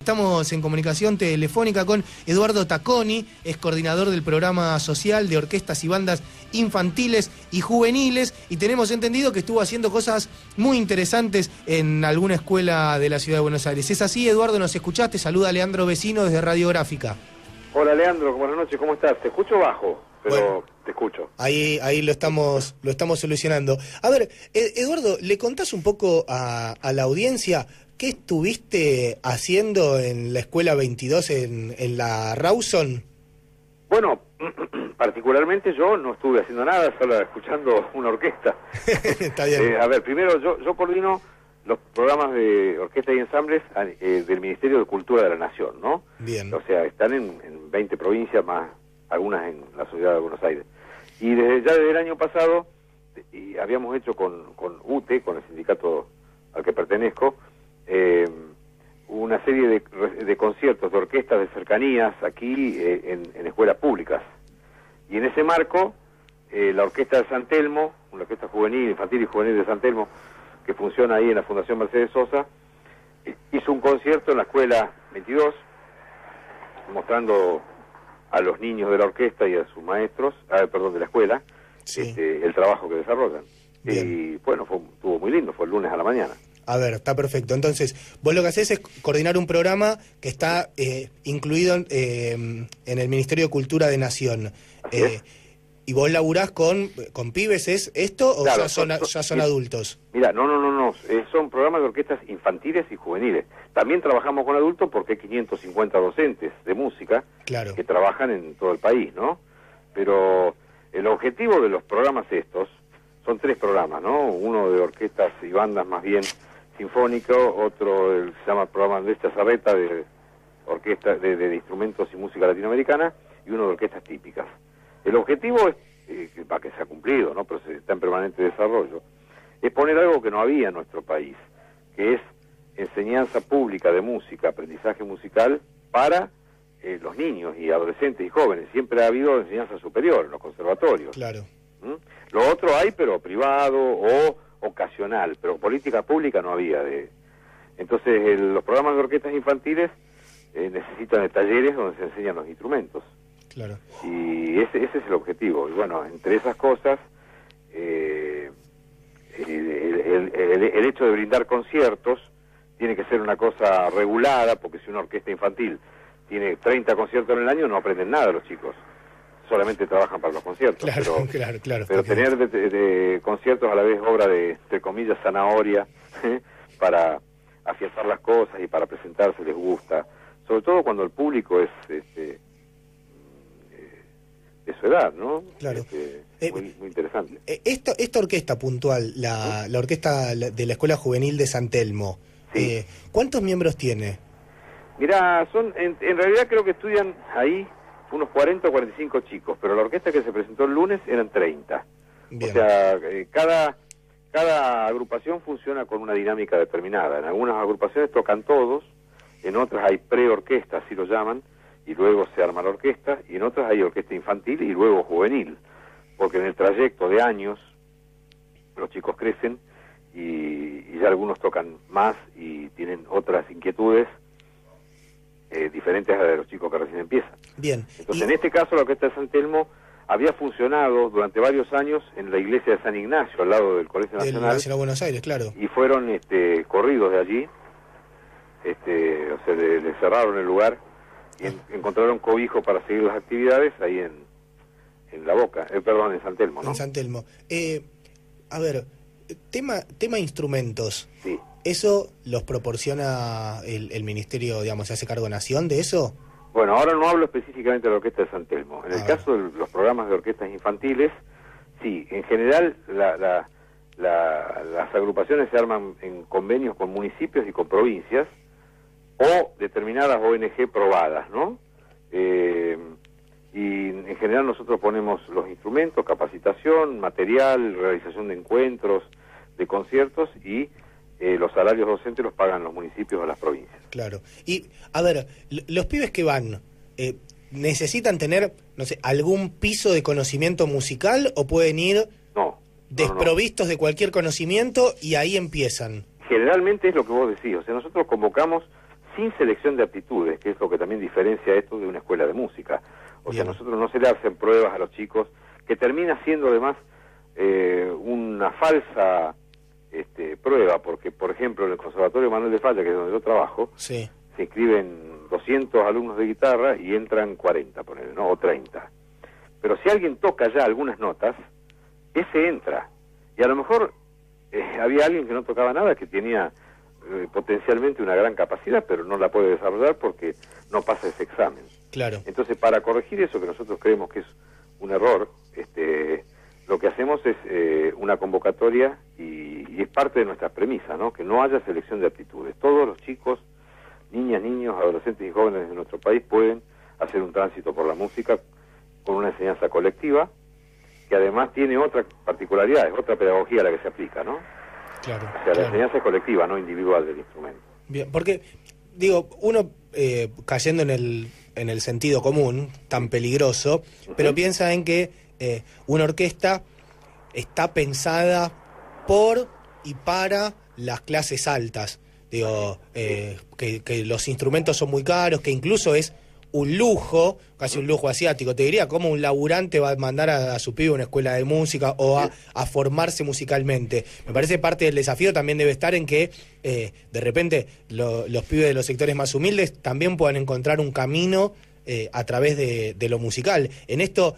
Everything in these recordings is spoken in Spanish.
Estamos en comunicación telefónica con Eduardo Tacconi, es coordinador del programa social de orquestas y bandas infantiles y juveniles, y tenemos entendido que estuvo haciendo cosas muy interesantes en alguna escuela de la ciudad de Buenos Aires. ¿Es así, Eduardo? ¿Nos escuchaste? Saluda a Leandro Vecino desde Radiográfica. Hola, Leandro, buenas noches, ¿cómo estás? Te escucho bajo, pero bueno, te escucho. Ahí lo estamos solucionando. A ver, Eduardo, ¿le contás un poco a la audiencia qué estuviste haciendo en la Escuela 22 en la Rawson? Bueno, particularmente yo no estuve haciendo nada, solo escuchando una orquesta. Está bien. A ver, primero yo coordino los programas de orquesta y ensambles del Ministerio de Cultura de la Nación, ¿no? Bien. O sea, están en 20 provincias, más algunas en la ciudad de Buenos Aires. Y desde el año pasado, y habíamos hecho con UTE, con el sindicato al que pertenezco, una serie de conciertos de orquestas de cercanías aquí en escuelas públicas. Y en ese marco, la orquesta de San Telmo, una orquesta juvenil, infantil y juvenil de San Telmo, que funciona ahí en la Fundación Mercedes Sosa, hizo un concierto en la Escuela 22, mostrando a los niños de la orquesta y a sus maestros, de la escuela, sí, el trabajo que desarrollan. Bien. Y bueno, estuvo muy lindo, fue el lunes a la mañana. A ver, está perfecto. Entonces, vos lo que hacés es coordinar un programa que está incluido en el Ministerio de Cultura de Nación. ¿Y vos laburás con pibes? ¿Es esto o claro, ya son adultos? Mira, no. Son programas de orquestas infantiles y juveniles. También trabajamos con adultos porque hay 550 docentes de música, claro, que trabajan en todo el país, ¿no? Pero el objetivo de los programas estos son 3 programas, ¿no? Uno de orquestas y bandas más bien sinfónico, otro se llama programa Andrés Chazarreta de orquesta de instrumentos y música latinoamericana, y uno de orquestas típicas. El objetivo es, para que se ha cumplido, ¿no? Pero está en permanente desarrollo, es poner algo que no había en nuestro país, que es enseñanza pública de música, aprendizaje musical para los niños y adolescentes y jóvenes. Siempre ha habido enseñanza superior en los conservatorios. Claro. Lo otro hay, pero privado o ocasional, pero política pública no había. Entonces, los programas de orquestas infantiles necesitan talleres donde se enseñan los instrumentos. Claro. Y ese es el objetivo. Y bueno, entre esas cosas, el hecho de brindar conciertos tiene que ser una cosa regulada, porque si una orquesta infantil tiene 30 conciertos en el año, no aprenden nada los chicos. Solamente trabajan para los conciertos. Claro, claro. Pero tener de conciertos a la vez obra de, entre comillas, zanahoria, para afianzar las cosas y para presentarse les gusta. Sobre todo cuando el público es de su edad, ¿no? Claro. Muy interesante. Esta orquesta puntual, la orquesta de la Escuela Juvenil de San Telmo, sí. ¿Cuántos miembros tiene? Mirá, en realidad creo que estudian ahí unos 40 o 45 chicos, pero la orquesta que se presentó el lunes eran 30. Bien. O sea, cada agrupación funciona con una dinámica determinada. En algunas agrupaciones tocan todos, en otras hay pre-orquesta, así lo llaman, y luego se arma la orquesta, y en otras hay orquesta infantil y luego juvenil, porque en el trayecto de años los chicos crecen y ya algunos tocan más y tienen otras inquietudes diferentes a las de los chicos que recién empiezan. Bien. Entonces, en este caso, la orquesta de San Telmo había funcionado durante varios años en la iglesia de San Ignacio, al lado del Colegio Nacional. De Buenos Aires, claro. Y fueron corridos de allí, o sea, le cerraron el lugar y encontraron cobijo para seguir las actividades ahí en La Boca, en San Telmo, ¿no? En San Telmo. A ver, tema instrumentos. Sí. ¿Eso los proporciona el Ministerio, digamos, se hace cargo de Nación de eso? Bueno, ahora no hablo específicamente de la orquesta de San Telmo. En el caso de los programas de orquestas infantiles, sí, en general las agrupaciones se arman en convenios con municipios y con provincias o determinadas ONG probadas, ¿no? Y en general nosotros ponemos los instrumentos, capacitación, material, realización de encuentros, de conciertos, y los salarios docentes los pagan los municipios o las provincias. Claro. Y, a ver, los pibes que van, ¿necesitan tener, no sé, algún piso de conocimiento musical o pueden ir desprovistos de cualquier conocimiento y ahí empiezan? Generalmente es lo que vos decís, o sea, nosotros convocamos sin selección de aptitudes, que es lo que también diferencia esto de una escuela de música. O sea, nosotros no se le hacen pruebas a los chicos, que termina siendo además una falsa prueba, porque por ejemplo en el Conservatorio Manuel de Falla, que es donde yo trabajo, Sí. se inscriben 200 alumnos de guitarra y entran 40, ponele, ¿no? O 30. Pero si alguien toca ya algunas notas, ese entra. Y a lo mejor había alguien que no tocaba nada, que tenía potencialmente una gran capacidad, pero no la puede desarrollar porque no pasa ese examen. Claro. Entonces, para corregir eso que nosotros creemos que es un error, lo que hacemos es una convocatoria y es parte de nuestra premisa, ¿no? Que no haya selección de aptitudes. Todos los chicos, niñas, niños, adolescentes y jóvenes de nuestro país pueden hacer un tránsito por la música con una enseñanza colectiva, que además tiene otra particularidad, es otra pedagogía a la que se aplica, ¿no? Claro. O sea, la enseñanza es colectiva, no individual del instrumento. Bien, porque, digo, uno cayendo en el sentido común, tan peligroso, pero piensa en que una orquesta está pensada por y para las clases altas. Digo, que los instrumentos son muy caros, que incluso es un lujo, casi un lujo asiático. Te diría, ¿cómo un laburante va a mandar a su pibe a una escuela de música o a formarse musicalmente? Me parece parte del desafío también debe estar en que de repente los pibes de los sectores más humildes también puedan encontrar un camino a través de lo musical. En esto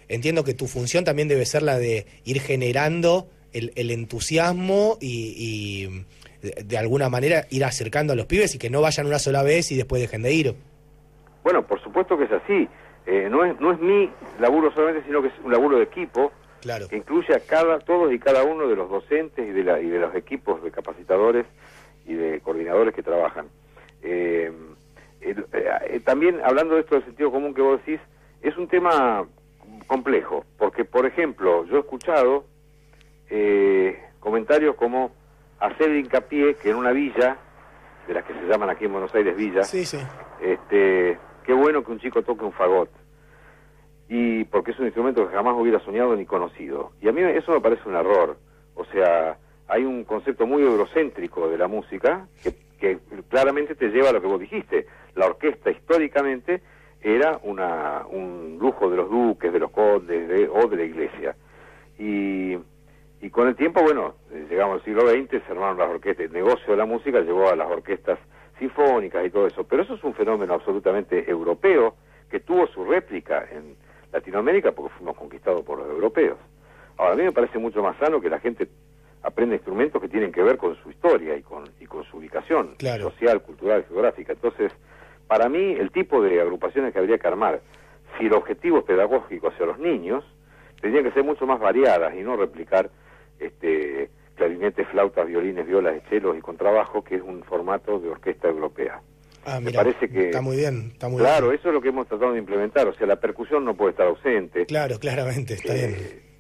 entiendo que tu función también debe ser la de ir generando el entusiasmo y de alguna manera ir acercando a los pibes y que no vayan una sola vez y después dejen de ir. Bueno, por supuesto que es así. No es mi laburo solamente, sino que es un laburo de equipo, claro, que incluye a todos y cada uno de los docentes y de los equipos de capacitadores y de coordinadores que trabajan. También, hablando de esto del sentido común que vos decís, es un tema complejo, porque, por ejemplo, yo he escuchado comentarios como hacer hincapié que en una villa, de las que se llaman aquí en Buenos Aires villas, sí, sí, qué bueno que un chico toque un fagot, y porque es un instrumento que jamás hubiera soñado ni conocido. Y a mí eso me parece un error. O sea, hay un concepto muy eurocéntrico de la música que claramente te lleva a lo que vos dijiste. La orquesta históricamente era un lujo de los duques, de los condes o de la iglesia. Y con el tiempo, bueno, llegamos al siglo XX, se armaron las orquestas. El negocio de la música llevó a las orquestas sinfónicas y todo eso. Pero eso es un fenómeno absolutamente europeo que tuvo su réplica en Latinoamérica porque fuimos conquistados por los europeos. Ahora, a mí me parece mucho más sano que la gente aprenda instrumentos que tienen que ver con su historia y con su ubicación, claro, social, cultural, geográfica. Entonces, para mí, el tipo de agrupaciones que habría que armar, si el objetivo es pedagógico hacia los niños, tendrían que ser mucho más variadas y no replicar clarinetes, flautas, violines, violas, chelos y contrabajo, que es un formato de orquesta europea. Me parece que está muy bien, está muy bien. Claro, eso es lo que hemos tratado de implementar. O sea, la percusión no puede estar ausente. Claro, claramente, está bien.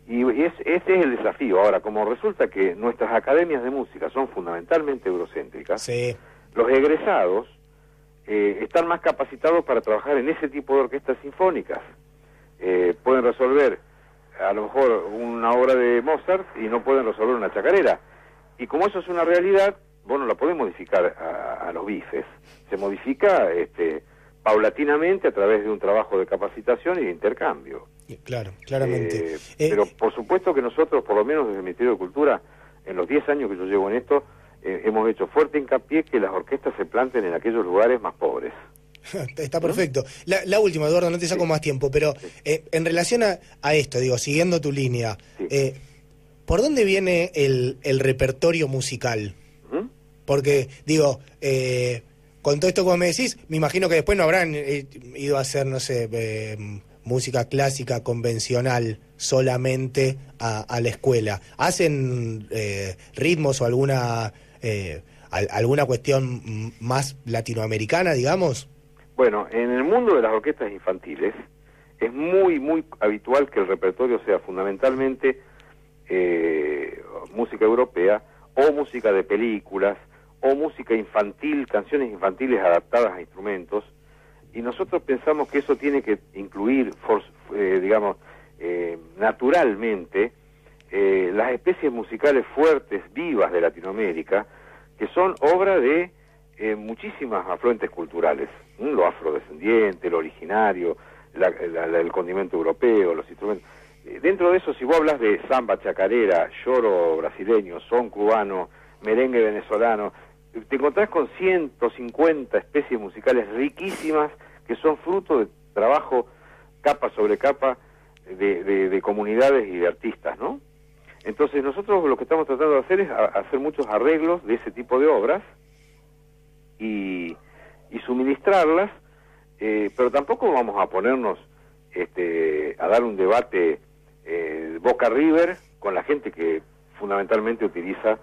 Y ese es el desafío. Ahora, como resulta que nuestras academias de música son fundamentalmente eurocéntricas, sí, los egresados están más capacitados para trabajar en ese tipo de orquestas sinfónicas. Pueden resolver a lo mejor una obra de Mozart y no pueden resolver una chacarera. Y como eso es una realidad, bueno, la podemos modificar a los bifes. Se modifica paulatinamente a través de un trabajo de capacitación y de intercambio. Claro, claramente. Pero por supuesto que nosotros, por lo menos desde el Ministerio de Cultura, en los 10 años que yo llevo en esto, hemos hecho fuerte hincapié que las orquestas se planten en aquellos lugares más pobres. Está perfecto. La última, Eduardo, no te saco más tiempo, pero en relación a esto, digo, siguiendo tu línea, ¿por dónde viene el repertorio musical? Porque, digo, con todo esto que me decís, me imagino que después no habrán ido a hacer, no sé, música clásica convencional solamente a la escuela. ¿Hacen ritmos o alguna cuestión más latinoamericana, digamos? Bueno, en el mundo de las orquestas infantiles es muy, muy habitual que el repertorio sea fundamentalmente música europea o música de películas o música infantil, canciones infantiles adaptadas a instrumentos, y nosotros pensamos que eso tiene que incluir, naturalmente, las especies musicales fuertes, vivas de Latinoamérica, que son obra de muchísimas afluentes culturales, lo afrodescendiente, lo originario, el condimento europeo, los instrumentos. Dentro de eso, si vos hablas de samba, chacarera, lloro brasileño, son cubano, merengue venezolano, te encontrás con 150 especies musicales riquísimas que son fruto de trabajo capa sobre capa de comunidades y de artistas, ¿no? Entonces nosotros lo que estamos tratando de hacer es hacer muchos arreglos de ese tipo de obras y suministrarlas, pero tampoco vamos a ponernos a dar un debate Boca River con la gente que fundamentalmente utiliza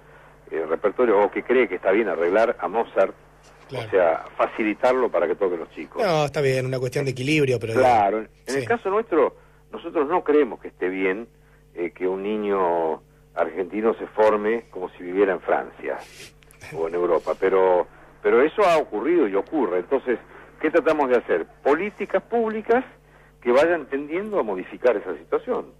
el repertorio o que cree que está bien arreglar a Mozart, claro. O sea, facilitarlo para que toquen los chicos. No, está bien, una cuestión de equilibrio, pero... Claro, en el caso nuestro, nosotros no creemos que esté bien que un niño argentino se forme como si viviera en Francia o en Europa, pero eso ha ocurrido y ocurre. Entonces, ¿qué tratamos de hacer? Políticas públicas que vayan tendiendo a modificar esa situación.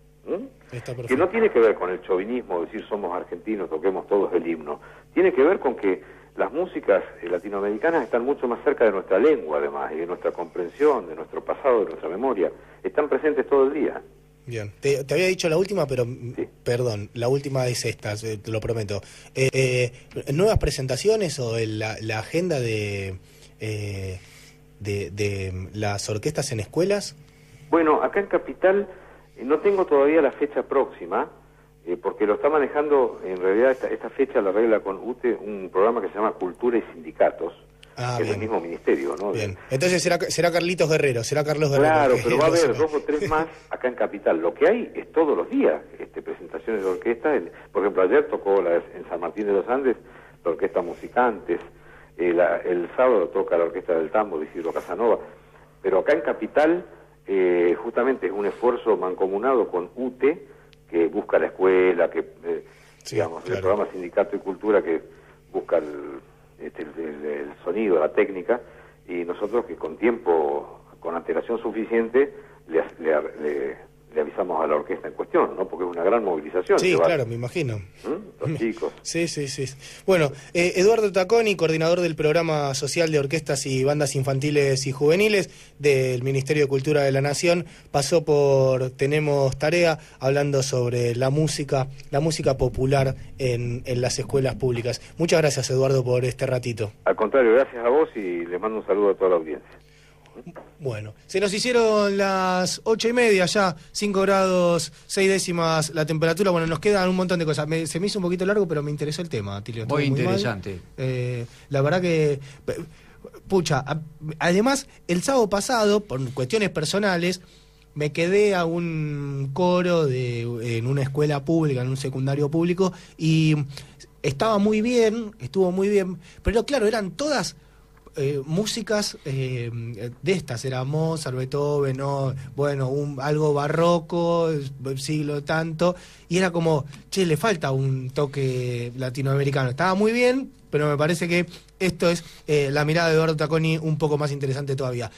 Que no tiene que ver con el chauvinismo, decir somos argentinos, toquemos todos el himno. Tiene que ver con que las músicas latinoamericanas están mucho más cerca de nuestra lengua, además, y de nuestra comprensión, de nuestro pasado, de nuestra memoria. Están presentes todo el día. Bien, te había dicho la última, pero sí. Perdón, la última es esta, te lo prometo. ¿Nuevas presentaciones o la agenda de las orquestas en escuelas? Bueno, acá en Capital no tengo todavía la fecha próxima, porque lo está manejando, en realidad esta fecha la arregla con UTE un programa que se llama Cultura y Sindicatos, que es del mismo ministerio, ¿no? Bien, entonces será Carlitos Guerrero, será Carlos Guerrero. Claro, pero va a haber 2 o 3 más acá en Capital. Lo que hay es todos los días presentaciones de orquesta. Por ejemplo, ayer tocó en San Martín de los Andes la Orquesta Musicantes, el sábado toca la Orquesta del Tambo de Isidro Casanova, pero acá en Capital justamente es un esfuerzo mancomunado con UTE, que busca la escuela, que digamos, claro. El programa Sindicato y Cultura, que busca el sonido, la técnica, y nosotros que con tiempo, con antelación suficiente, le avisamos a la orquesta en cuestión, ¿no? Porque es una gran movilización. Sí, claro, me imagino. Los chicos. Sí. Bueno, Eduardo Tacconi, coordinador del programa social de orquestas y bandas infantiles y juveniles del Ministerio de Cultura de la Nación, pasó por Tenemos Tarea, hablando sobre la música popular en las escuelas públicas. Muchas gracias, Eduardo, por este ratito. Al contrario, gracias a vos y les mando un saludo a toda la audiencia. Bueno, se nos hicieron las 8:30 ya, 5 grados 6 décimas la temperatura. Bueno, nos quedan un montón de cosas. Se me hizo un poquito largo, pero me interesó el tema, Tilio. Muy interesante. La verdad que, pucha, además, el sábado pasado, por cuestiones personales, me quedé a un coro en una escuela pública, en un secundario público, y estuvo muy bien, pero claro, eran todas... músicas de estas, era Mozart, Beethoven, ¿no? Bueno, algo barroco, siglo tanto, y era como, che, le falta un toque latinoamericano. Estaba muy bien, pero me parece que esto es la mirada de Eduardo Tacconi un poco más interesante todavía.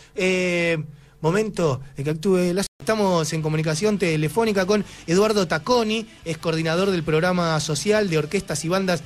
Momento de que actúe la... Estamos en comunicación telefónica con Eduardo Tacconi, es coordinador del programa social de orquestas y bandas